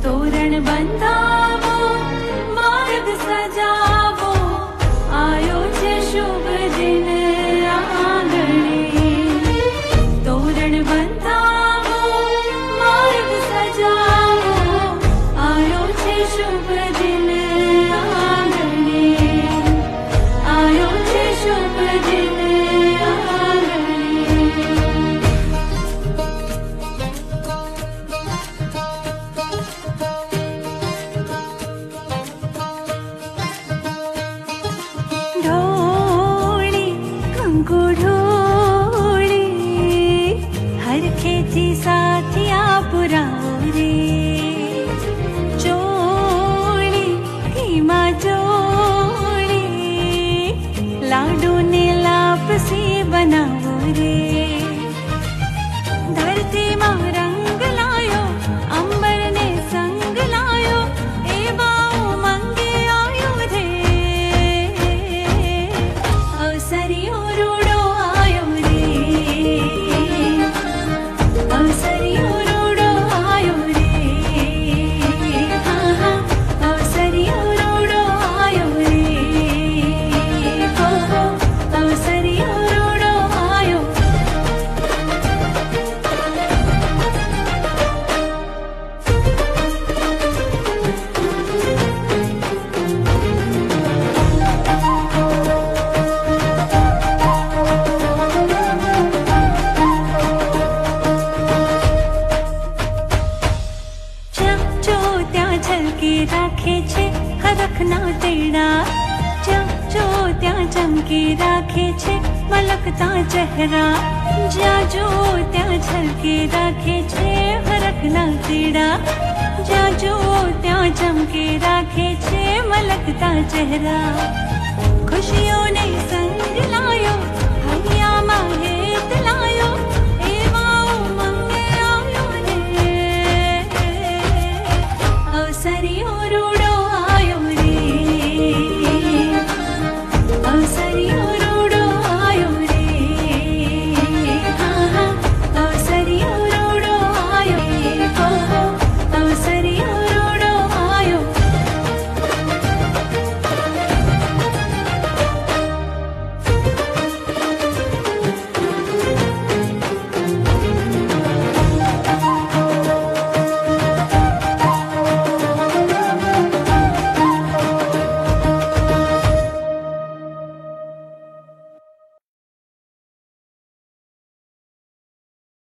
તોરણ બંધાવો માર્ગ સજાવો આયો છે શુભ દિન આંગણે તોરણ બંધાવો માર્ગ સજાવો આયો છે શુભ દિન આંગણે આયો છે શુભ દિન खेती साथिया पुराओ रे चोड़ी घीमा चोड़ी लाडू ने लापसी बनाવો રે धरती માં રંગ લાયો અંબર ને સંગ લાયો એવા ઉમંગે આયો રે અવસરીઓ રૂડો આયો રે અવસરીઓ રૂડો આયો રે અવસરીઓ રૂડો આયો રે અવસરીઓ રૂડો આયો છલકી રાખે છે હરખના તેડા જો ત્યાં ચમકી રાખે છે મલકતા ચહેરા જ્યાં જો ત્યાં છલકી રાખે છે હરખના તેડા જ્યાં જો ત્યાં ચમકી રાખે છે મલકતા ચહેરા ખુશીઓને સંગ લાયો